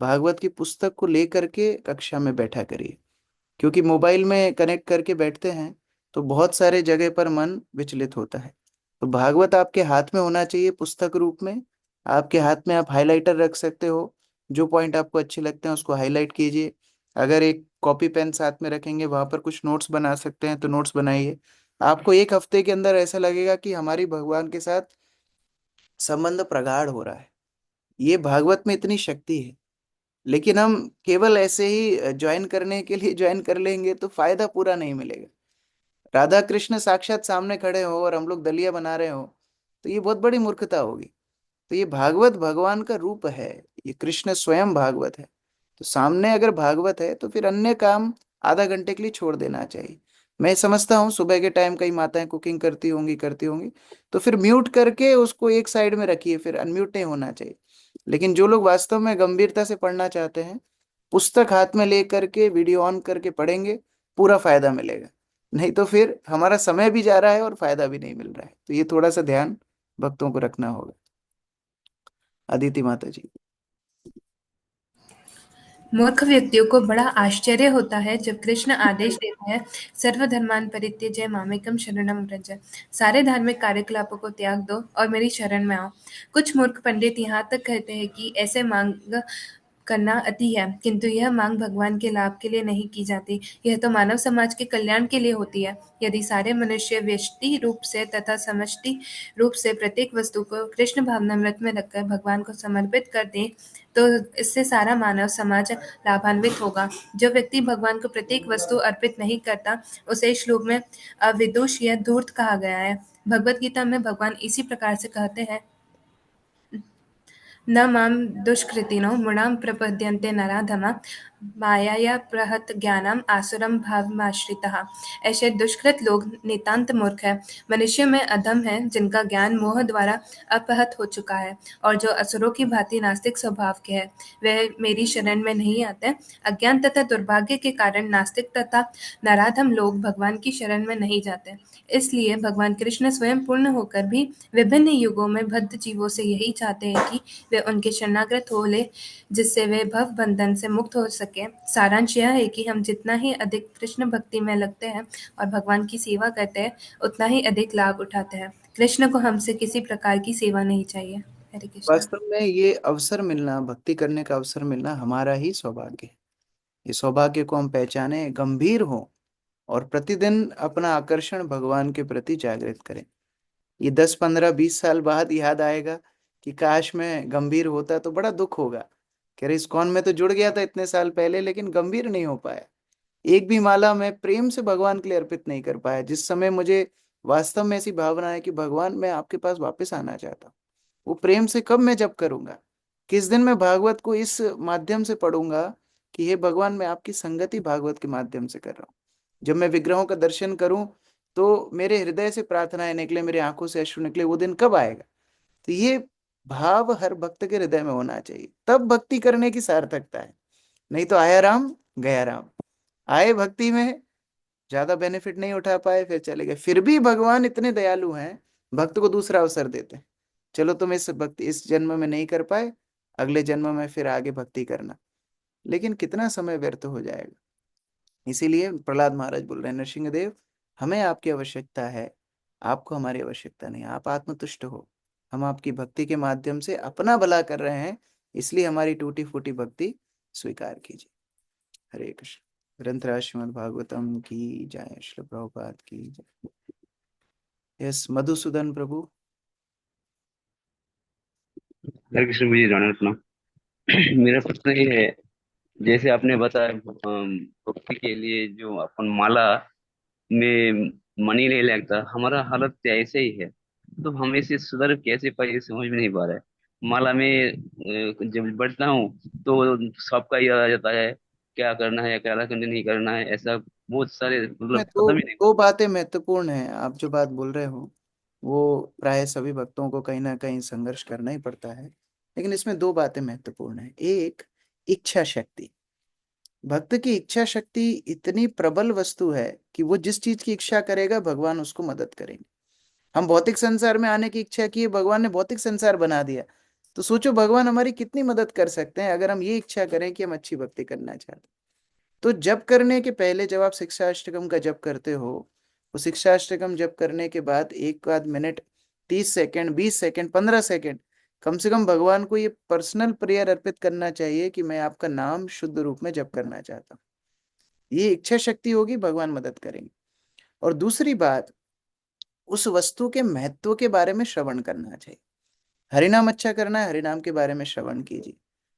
भागवत की पुस्तक को लेकर के कक्षा में बैठा करिए। क्योंकि मोबाइल में कनेक्ट करके बैठते हैं तो बहुत सारे जगह पर मन विचलित होता है। तो भागवत आपके हाथ में होना चाहिए पुस्तक रूप में। आपके हाथ में आप हाइलाइटर रख सकते हो, जो पॉइंट आपको अच्छे लगते हैं उसको हाईलाइट कीजिए। अगर एक कॉपी पेन साथ में रखेंगे, वहां पर कुछ नोट्स बना सकते हैं तो नोट्स बनाइए। आपको एक हफ्ते के अंदर ऐसा लगेगा कि हमारी भगवान के साथ संबंध प्रगाढ़ हो रहा है। ये भागवत में इतनी शक्ति है। लेकिन हम केवल ऐसे ही ज्वाइन करने के लिए ज्वाइन कर लेंगे तो फायदा पूरा नहीं मिलेगा। राधा कृष्ण साक्षात सामने खड़े हो और हम लोग दलिया बना रहे हो तो ये बहुत बड़ी मूर्खता होगी। तो ये भागवत भगवान का रूप है, ये कृष्ण स्वयं भागवत है। तो सामने अगर भागवत है तो फिर अन्य काम आधा घंटे के लिए छोड़ देना चाहिए। मैं समझता हूँ सुबह के टाइम कई माताएं कुकिंग करती होंगी तो फिर म्यूट करके उसको एक साइड में रखिए, फिर अनम्यूट नहीं होना चाहिए। लेकिन जो लोग वास्तव में गंभीरता से पढ़ना चाहते हैं, पुस्तक हाथ में ले करके वीडियो ऑन करके पढ़ेंगे, पूरा फायदा मिलेगा। नहीं तो फिर हमारा समय भी जा रहा है और फायदा भी नहीं मिल रहा है। तो ये थोड़ा सा ध्यान भक्तों को रखना होगा। अदिति माता जी। मूर्ख व्यक्तियों को बड़ा आश्चर्य होता है जब कृष्ण आदेश देता है, सर्वधर्मान् परित्यज्य मामेकं शरणं व्रज। सारे धार्मिक कार्यकलापों को त्याग दो और मेरी शरण में आओ। कुछ मूर्ख पंडित यहाँ तक कहते हैं कि ऐसे मांग करना अति है, किंतु यह मांग भगवान के लाभ के लिए नहीं की जाती, यह तो मानव समाज के कल्याण के लिए होती है। यदि सारे मनुष्य व्यष्टि रूप से तथा समष्टि रूप से प्रत्येक वस्तु को कृष्ण भावनामृत में रखकर भगवान को समर्पित कर दें, तो इससे सारा मानव समाज लाभान्वित होगा। जो व्यक्ति भगवान को प्रत्येक वस्तु अर्पित नहीं करता, उसे इस श्लोक में अविदुष या धूर्त कहा गया है। भगवत गीता में भगवान इसी प्रकार से कहते हैं, न मां दुष्कृतिनो मूढां प्रपद्यन्ते नराधमा मायया प्रहत ज्ञानम आसुरम भावमाश्रितः। ऐसे दुष्कृत लोग नितांत मूर्ख है, मनुष्य में अधम है जिनका ज्ञान मोह द्वारा अपहत हो चुका है और जो असुरों की भांति नास्तिक स्वभाव के है, वे मेरी शरण में नहीं आते। अज्ञान तथा दुर्भाग्य के कारण नास्तिक तथा नराधम लोग भगवान की शरण में नहीं जाते। इसलिए भगवान कृष्ण स्वयं पूर्ण होकर भी विभिन्न युगों में बद्ध जीवों से यही चाहते हैं कि वे उनके शरणागत हो ले, जिससे वे भव बंधन से मुक्त हो सके। सारांश यह है कि हम जितना ही अधिक कृष्ण भक्ति में लगते हैं और भगवान की सेवा करते हैं, उतना ही अधिक लाभ उठाते हैं। कृष्ण को हमसे किसी प्रकार की सेवा नहीं चाहिए। हरे कृष्णा। वास्तव में ये अवसर मिलना, भक्ति करने का अवसर मिलना हमारा ही सौभाग्य है। ये सौभाग्य को हम पहचाने, गंभीर हों और प्रतिदिन अपना आकर्षण भगवान के प्रति जागृत करें। ये 10 15 20 साल बाद याद आएगा कि काश मैं गंभीर होता, तो बड़ा दुख होगा कि अरे इस्कॉन में तो जुड़ गया था इतने साल पहले, लेकिन गंभीर नहीं हो पाया। एक भी माला मैं प्रेम से भगवान के लिए अर्पित नहीं कर पाया। जिस समय मुझे वास्तव में ऐसी भावना है कि भगवान मैं आपके पास वापस आना चाहता हूँ, वो प्रेम से कब मैं जप करूंगा? किस दिन मैं भागवत को इस माध्यम से पढ़ूंगा कि हे भगवान, मैं आपकी संगति भागवत के माध्यम से कर रहा हूँ। जब मैं विग्रहों का दर्शन करूं तो मेरे हृदय से प्रार्थनाएं निकले, मेरी आंखों से अश्रु निकले, वो दिन कब आएगा? तो ये भाव हर भक्त के हृदय में होना चाहिए, तब भक्ति करने की सार्थकता है। नहीं तो आया राम गया राम, आए भक्ति में, ज्यादा बेनिफिट नहीं उठा पाए, फिर चले गए। फिर भी भगवान इतने दयालु हैं, भक्त को दूसरा अवसर देते हैं। चलो तुम इस भक्ति इस जन्म में नहीं कर पाए, अगले जन्म में फिर आगे भक्ति करना। लेकिन कितना समय व्यर्थ हो जाएगा। इसीलिए प्रहलाद महाराज बोल रहे हैं, नरसिंहदेव हमें आपकी आवश्यकता है, आपको हमारी आवश्यकता नहीं। आप आत्मतुष्ट हो, हम आपकी भक्ति के माध्यम से अपना भला कर रहे हैं, इसलिए हमारी टूटी फूटी भक्ति स्वीकार कीजिए। हरे कृष्ण। ग्रंथराज श्रीमद् भागवतम की जय, श्री प्रभुपाद की जय। यस, मधुसूदन प्रभु। हरे कृष्ण मुझे जाना रत्ना। मेरा प्रश्न ये है, जैसे आपने बताया भक्ति के लिए जो अपन माला में मनी नहीं लगता, हमारा हालत तो ऐसे ही है। तो हम इसे सुधर कैसे पाए, ये समझ में नहीं पा रहा है। माला में जब बैठता हूँ तो सबका याद आ जाता है, क्या करना है क्या नहीं करना है, ऐसा बहुत सारे में मतलब दो खत्म ही नहीं। दो बातें महत्वपूर्ण हैं। आप जो बात बोल रहे हो वो प्राय सभी भक्तों को कहीं ना कहीं संघर्ष करना ही पड़ता है, लेकिन इसमें दो बातें महत्वपूर्ण हैं। एक, इच्छा शक्ति। भक्त की इच्छा शक्ति इतनी प्रबल वस्तु है कि वो जिस चीज की इच्छा करेगा भगवान उसको मदद करेंगे। हम भौतिक संसार में आने की इच्छा की, भगवान ने भौतिक संसार बना दिया, तो सोचो भगवान हमारी कितनी मदद कर सकते हैं अगर हम ये इच्छा करें कि हम अच्छी भक्ति करना चाहते हैं। तो जप करने के पहले जब आप शिक्षाष्टकम का जप करते हो, वो शिक्षाष्टकम जप करने के बाद एक आध मिनट, 30 सेकंड, 20 सेकंड, 15 सेकंड, कम से कम भगवान को ये पर्सनल प्रेयर अर्पित करना चाहिए कि मैं आपका नाम शुद्ध रूप में जप करना चाहता हूँ। ये इच्छा शक्ति होगी, भगवान मदद करेंगे। और दूसरी बात, उस वस्तु के महत्व के बारे में श्रवण करना चाहिए। हरिनाम अच्छा करना है, हरिनाम के बारे में श्रवण कीजिए।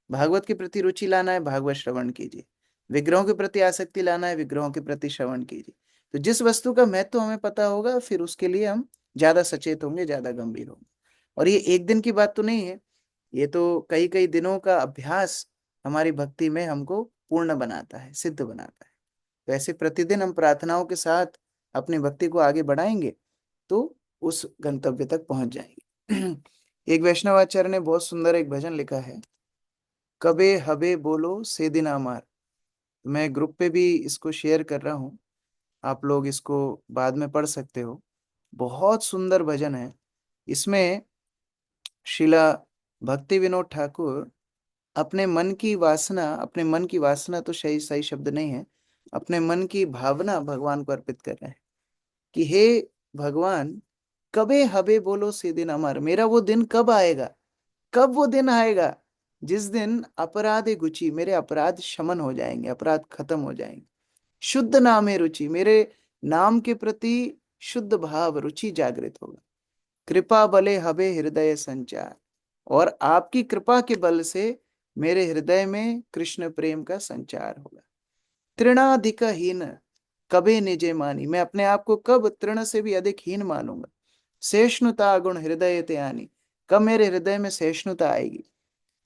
भागवत के प्रति रुचि लाना है, भागवत श्रवण कीजिए। विग्रहों के प्रति आसक्ति लाना है, विग्रहों के प्रति श्रवण कीजिए। तो जिस वस्तु का महत्व हमें पता होगा, फिर उसके लिए हम ज्यादा सचेत होंगे, ज्यादा गंभीर होंगे। और ये एक दिन की बात तो नहीं है, ये तो कई कई दिनों का अभ्यास हमारी भक्ति में हमको पूर्ण बनाता है, सिद्ध बनाता है। तो ऐसे प्रतिदिन हम प्रार्थनाओं के साथ अपनी भक्ति को आगे बढ़ाएंगे तो उस गंतव्य तक पहुंच जाएंगे। एक वैष्णवाचार्य ने बहुत सुंदर एक भजन लिखा है, कबे हबे बोलो से दिन अमार। मैं ग्रुप पे भी इसको शेयर कर रहा हूँ, आप लोग इसको बाद में पढ़ सकते हो। बहुत सुंदर भजन है। इसमें शिला भक्ति विनोद ठाकुर अपने मन की वासना, अपने मन की वासना तो सही सही शब्द नहीं है, अपने मन की भावना भगवान को अर्पित कर रहे हैं कि हे भगवान, कबे हबे बोलो से दिन अमर, मेरा वो दिन कब आएगा, कब वो दिन आएगा जिस दिन अपराधे गुची, मेरे अपराध शमन हो जाएंगे, अपराध खत्म हो जाएंगे, शुद्ध नामे रुचि, मेरे नाम के प्रति शुद्ध भाव रुचि जागृत होगा, कृपा बले हबे हृदय संचार, और आपकी कृपा के बल से मेरे हृदय में कृष्ण प्रेम का संचार होगा। तृणाधिक हीन कबे निजे मानी, मैं अपने आप को कब तृण से भी अधिक हीन मानूंगा। सहिष्णुता गुण हृदय ते आनी, कब मेरे हृदय में सहिष्णुता आएगी।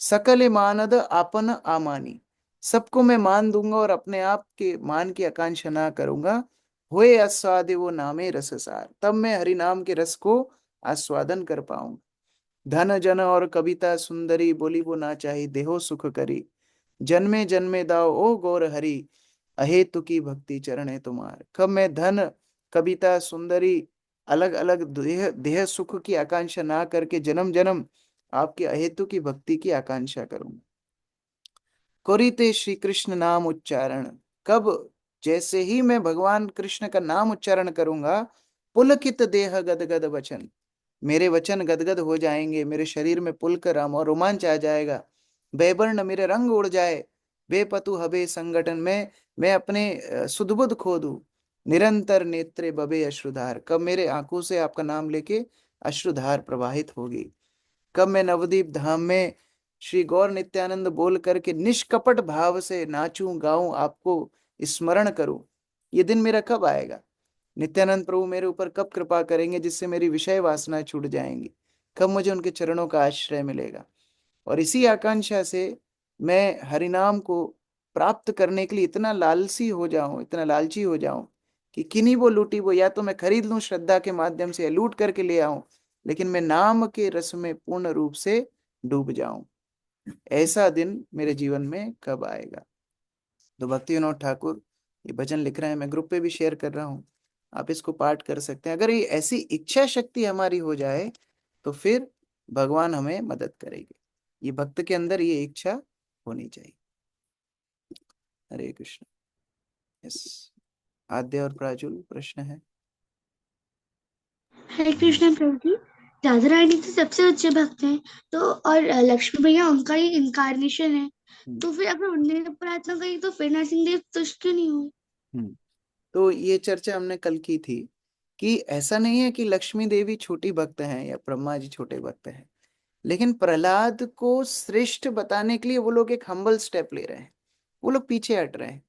सकल मानद आपन आमानी, सबको मैं मान दूंगा और अपने आप के मान की आकांक्षा ना करूंगा। होए आस्वादे वो नामे रससार, तब मैं हरि नाम के रस को आस्वादन कर पाऊंगा। धन जन और कविता सुंदरी, बोली वो ना चाही देहो सुख करी, जन्मे जन्मे दाओ ओ गौर हरि, अहेतु की भक्ति चरण तुम्हार। कब मैं धन, कविता, सुंदरी, अलग अलग देह देह सुख की आकांक्षा ना करके जन्म जन्म आपके अहेतु की भक्ति की आकांक्षा करूंगा। कोरिते श्री कृष्ण नाम उच्चारण, कब जैसे ही मैं भगवान कृष्ण का नाम उच्चारण करूंगा, पुलकित देह गदगद वचन, मेरे वचन गदगद हो जाएंगे, मेरे शरीर में पुलक रम और रोमांच आ जाएगा। बेवर्ण मेरे रंग उड़ जाए, बेपतु हबे संगठन में मैं अपने सुधबुध खो दूं। निरंतर नेत्रे बबे अश्रुधार, कब मेरे आंखों से आपका नाम लेके अश्रुधार प्रवाहित होगी। कब मैं नवदीप धाम में श्री गौर नित्यानंद बोल करके निष्कपट भाव से नाचूं गाऊं, आपको स्मरण करूं, ये दिन मेरा कब आएगा। नित्यानंद प्रभु मेरे ऊपर कब कृपा करेंगे जिससे मेरी विषय वासनाएं छूट जाएंगी, कब मुझे उनके चरणों का आश्रय मिलेगा। और इसी आकांक्षा से मैं हरिनाम को प्राप्त करने के लिए इतना लालसी हो जाऊं, इतना लालची हो जाऊं कि किन्हीं वो लूटी वो, या तो मैं खरीद लूं श्रद्धा के माध्यम से, या लूट करके ले आऊं, लेकिन मैं नाम के रस में पूर्ण रूप से डूब जाऊं। ऐसा दिन मेरे जीवन में कब आएगा। तो भक्ति विनोद ठाकुर ये भजन लिख रहे हैं, मैं ग्रुप पे भी शेयर कर रहा हूँ, आप इसको पाठ कर सकते हैं। अगर ये ऐसी इच्छा शक्ति हमारी हो जाए तो फिर भगवान हमें मदद करेंगे। ये भक्त के अंदर ये इच्छा होनी चाहिए। हरे कृष्ण। यस, आद्य और प्राजुल प्रश्न है। हरे कृष्ण प्रभु जी, राधा रानी तो सबसे अच्छे भक्त हैं, तो और लक्ष्मी भैया उनका ही इनकारनेशन है, तो फिर अगर उनने प्रार्थना करी तो फिर नरसिंह देव तुष्ट क्यों नहीं हुए? तो ये चर्चा हमने कल की थी कि ऐसा नहीं है कि लक्ष्मी देवी छोटी भक्त हैं या ब्रह्मा जी छोटे भक्त हैं, लेकिन प्रहलाद को श्रेष्ठ बताने के लिए वो लोग एक हम्बल स्टेप ले रहे हैं, वो लोग पीछे हट रहे हैं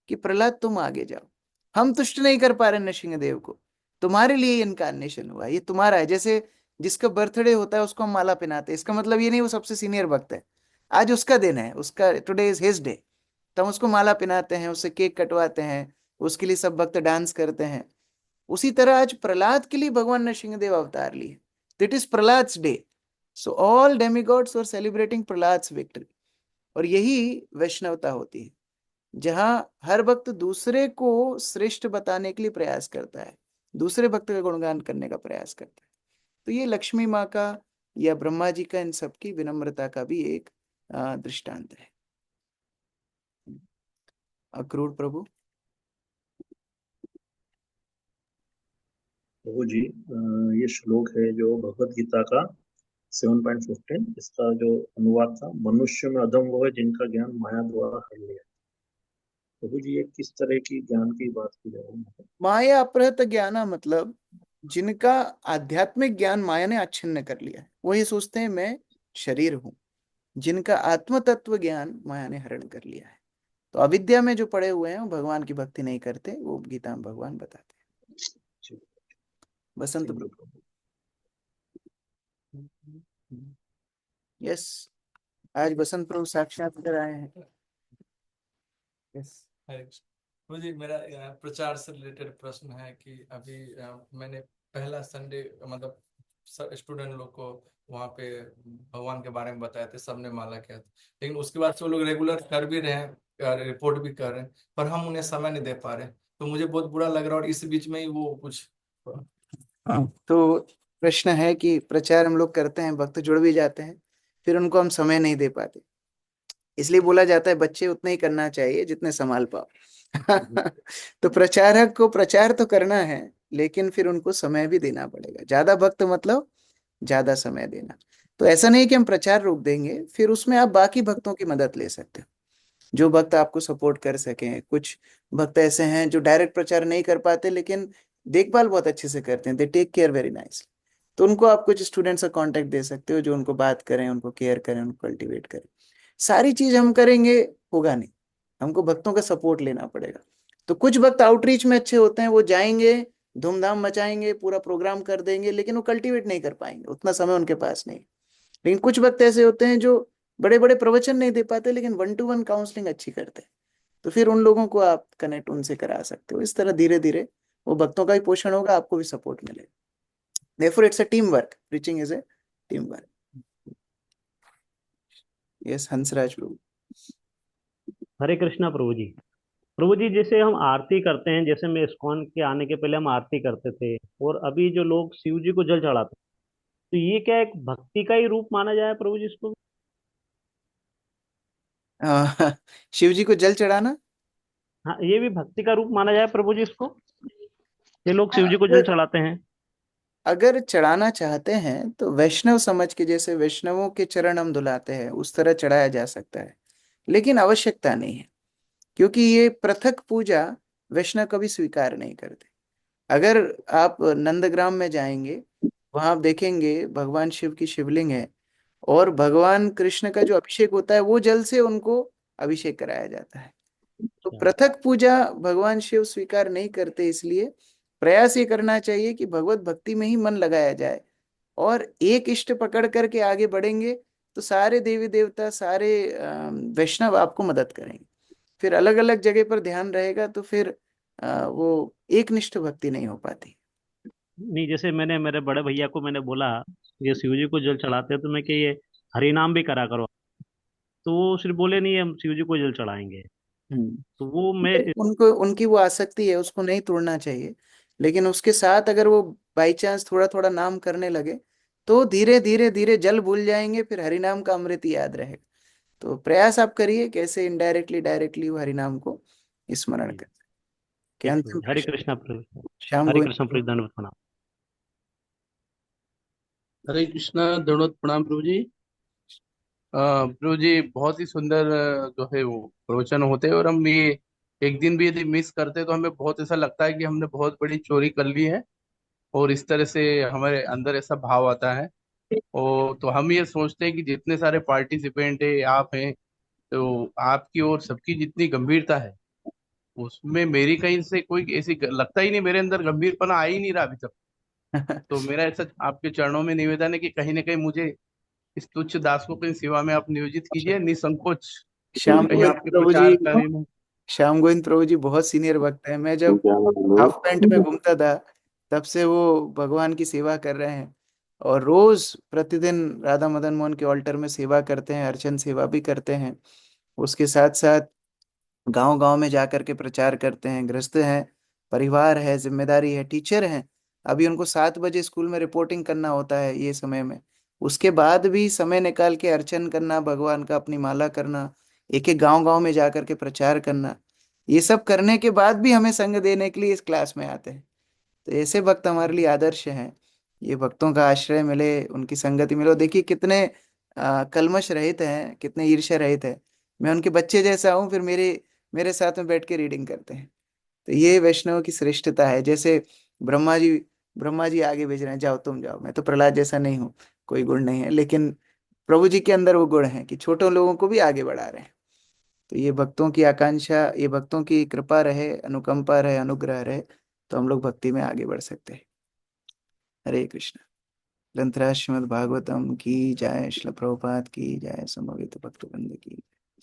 कि प्रहलाद तुम आगे जाओ, हम तुष्ट नहीं कर पा रहे नरसिंहदेव को, तुम्हारे लिए इनकारनेशन हुआ, ये तुम्हारा है। जैसे जिसका बर्थडे होता है उसको हम माला पहनाते हैं, इसका मतलब ये नहीं वो सबसे सीनियर भक्त है, आज उसका दिन है, उसका टुडे इज हिज डे, तो हम उसको माला पहनाते हैं, उससे केक कटवाते हैं, उसके लिए सब भक्त डांस करते हैं। उसी तरह आज प्रहलाद के लिए भगवान नरसिंहदेव अवतार लिए, that is Prahlad's day. So all demigods were celebrating Prahlad's victory. और यही वैष्णवता होती है, जहां हर भक्त दूसरे को श्रेष्ठ बताने के लिए प्रयास करता है, दूसरे भक्त का गुणगान करने का प्रयास करता है। तो ये लक्ष्मी माँ का या ब्रह्मा जी का इन सब की विनम्रता का भी एक दृष्टांत है। अक्रूर प्रभु। प्रभु जी, ये श्लोक है जो भगवत गीता का 7.15, इसका जो अनुवाद था, मनुष्य में अधम वो है जिनका ज्ञान माया द्वारा हर लिया। प्रभु जी, ये किस तरह की ज्ञान की बात की जा रही है? माया अपहृत ज्ञान मतलब जिनका आध्यात्मिक ज्ञान माया ने आच्छिन्न कर लिया है, वो ये सोचते हैं मैं शरीर हूं। जिनका आत्म तत्व ज्ञान माया ने हरण कर लिया है, तो अविद्या में जो पड़े हुए हैं वो भगवान की भक्ति नहीं करते, वो गीता में भगवान बताते हैं। बसंत प्रभु। यस, आज बसंत प्रभु साक्षात इधर आए हैं। यस। मुझे मेरा प्रचार से रिलेटेड प्रश्न है कि अभी मैंने पहला संडे मतलब स्टूडेंट लोग को वहाँ पे भगवान के बारे में बताया थे, सबने माला किया था, लेकिन उसके बाद से वो लोग रेगुलर कर भी रहे हैं, रिपोर्ट भी कर रहे हैं, पर हम उन्हें समय नहीं दे पा रहे, तो मुझे बहुत बुरा लग रहा है। और इस बीच में ही वो कुछ तो प्रश्न है कि प्रचार हम लोग करते हैं, भक्त जुड़ भी जाते हैं, फिर उनको हम समय नहीं दे पाते। इसलिए बोला जाता है बच्चे उतने ही करना चाहिए जितने संभाल पाओ। तो प्रचारक को प्रचार तो करना है, लेकिन फिर उनको समय भी देना पड़ेगा। ज्यादा भक्त मतलब ज्यादा समय देना। तो ऐसा नहीं कि हम प्रचार रोक देंगे, फिर उसमें आप बाकी भक्तों की मदद ले सकते हो, जो भक्त आपको सपोर्ट कर सकें। कुछ भक्त ऐसे हैं जो डायरेक्ट प्रचार नहीं कर पाते, लेकिन देखभाल बहुत अच्छे से करते हैं, they take care very nice. तो उनको आप कुछ स्टूडेंट्स का कांटेक्ट दे सकते हो, जो उनको बात करें, उनको केयर करें, उनको कल्टीवेट करें। सारी चीज हम करेंगे होगा नहीं, हमको भक्तों का सपोर्ट लेना पड़ेगा। तो कुछ भक्त आउटरीच में अच्छे होते हैं, वो जाएंगे, धूमधाम मचाएंगे, पूरा प्रोग्राम कर देंगे, लेकिन वो कल्टीवेट नहीं कर पाएंगे, उतना समय उनके पास नहीं। लेकिन कुछ वक्त ऐसे होते हैं जो बड़े बड़े प्रवचन नहीं दे पाते, लेकिन 1-to-1 काउंसलिंग अच्छी करते हैं। तो फिर उन लोगों को आप कनेक्ट उनसे करा सकते हो। इस तरह धीरे धीरे वो भक्तों का भी पोषण होगा, आपको भी सपोर्ट मिलेगा। Therefore, it's a teamwork. Preaching is a teamwork. Yes, Hansraj प्रभु। हरे कृष्णा प्रभु जी। प्रभु जी, जैसे हम आरती करते हैं, जैसे मैं इस्कॉन के आने के पहले हम आरती करते थे, और अभी जो लोग शिव जी को जल चढ़ाते हैं, तो ये क्या एक भक्ति का ही रूप माना जाए प्रभु जी इसको? शिव जी को जल चढ़ाना, हाँ, ये भी भक्ति का रूप माना जाए प्रभु जी इसको? ये लोग शिव जी को जल चढ़ाते हैं। अगर चढ़ाना चाहते हैं तो वैष्णव समझ के, जैसे वैष्णवों के चरण हम धुलाते हैं, उस तरह चढ़ाया जा सकता है, लेकिन आवश्यकता नहीं है, क्योंकि ये पृथक पूजा वैष्णव कभी स्वीकार नहीं करते। अगर आप नंदग्राम में जाएंगे, वहां आप देखेंगे भगवान शिव की शिवलिंग है, और भगवान कृष्ण का जो अभिषेक होता है वो जल से उनको अभिषेक कराया जाता है। तो पृथक पूजा भगवान शिव स्वीकार नहीं करते, इसलिए प्रयास ये करना चाहिए कि भगवत भक्ति में ही मन लगाया जाए, और एक इष्ट पकड़ करके आगे बढ़ेंगे तो सारे देवी देवता, सारे वैष्णव आपको मदद करेंगे। फिर अलग अलग जगह पर ध्यान रहेगा तो फिर वो एक निष्ठ भक्ति नहीं हो पाती। नहीं, जैसे मैंने मेरे बड़े भैया को मैंने बोला, ये शिव जी को जल चढ़ाते हैं, तो मैं कि ये हरि नाम भी करा करो, तो वो सिर्फ बोले नहीं हम शिव जी को जल चढ़ाएंगे। तो वो मैं उनको, उनकी वो आसक्ति है, उसको नहीं तोड़ना चाहिए, लेकिन उसके साथ अगर वो बाई चांस थोड़ा थोड़ा नाम करने लगे तो धीरे धीरे धीरे जल भूल जाएंगे, फिर हरि नाम का अमृत याद रहेगा। तो प्रयास आप करिए कैसे इनडायरेक्टली डायरेक्टली वो हरि नाम को स्मरण कर। ठीक है अंतिम प्रभु। हरे प्रश्न कृष्णा प्रभु। श्याम हरे गोविंद कृष्ण प्रभु, दंडवत प्रणाम। हरे कृष्णा, दंडवत प्रणाम प्रभु जी। प्रभु जी, बहुत ही सुंदर जो है वो प्रवचन होते हैं, और हम ये एक दिन भी यदि मिस करते हैं तो हमें बहुत ऐसा लगता है कि हमने बहुत बड़ी चोरी कर ली है, और इस तरह से हमारे अंदर ऐसा भाव आता है। और तो हम ये सोचते हैं कि जितने सारे पार्टिसिपेंट है, आप हैं, तो आपकी और सबकी जितनी गंभीरता है, उसमें मेरी कहीं से कोई ऐसी लगता ही नहीं, मेरे अंदर गंभीरपना आ ही नहीं रहा अभी तक। तो मेरा ऐसा आपके चरणों में निवेदन है कि कहीं ना कहीं मुझे इस तुच्छ दासों की सेवा में आप नियोजित कीजिए, निसंकोच श्याम कहीं गोविंद आपके प्रभु प्रचार जी, कार्य में। श्याम गोविंद प्रभु जी बहुत सीनियर वक्त है। मैं जब हाफ पैंट में घूमता था तब से वो भगवान की सेवा कर रहे हैं, और रोज प्रतिदिन राधा मदन मोहन के ऑल्टर में सेवा करते हैं, अर्चन सेवा भी करते हैं। उसके साथ साथ गांव गांव में जा करके प्रचार करते हैं। गृहस्थ हैं, परिवार है, जिम्मेदारी है, टीचर हैं। अभी उनको 7 बजे स्कूल में रिपोर्टिंग करना होता है ये समय में। उसके बाद भी समय निकाल के अर्चन करना, भगवान का अपनी माला करना, एक एक गांव गांव में जा करके प्रचार करना, ये सब करने के बाद भी हमें संग देने के लिए इस क्लास में आते हैं। तो ऐसे भक्त हमारे लिए आदर्श हैं। ये भक्तों का आश्रय मिले, उनकी संगति मिले। और देखिए कितने कल्मश रहित हैं, कितने ईर्ष्या रहित है। मैं उनके बच्चे जैसा हूँ, फिर मेरे मेरे साथ में बैठ के रीडिंग करते हैं। तो ये वैष्णव की श्रेष्ठता है। जैसे ब्रह्मा जी, ब्रह्मा जी आगे भेज रहे हैं, जाओ तुम जाओ। मैं तो प्रहलाद जैसा नहीं हूँ, कोई गुण नहीं है, लेकिन प्रभु जी के अंदर वो गुण है कि छोटे लोगों को भी आगे बढ़ा रहे हैं। तो ये भक्तों की आकांक्षा, ये भक्तों की कृपा रहे, अनुकंपा रहे, अनुग्रह रहे, तो हम लोग भक्ति में आगे बढ़ सकते हैं। हरे कृष्ण। ग्रंथराज श्रीमद् भागवतम की जय, श्रील प्रभुपाद की जय, समवेत भक्तवृंद की।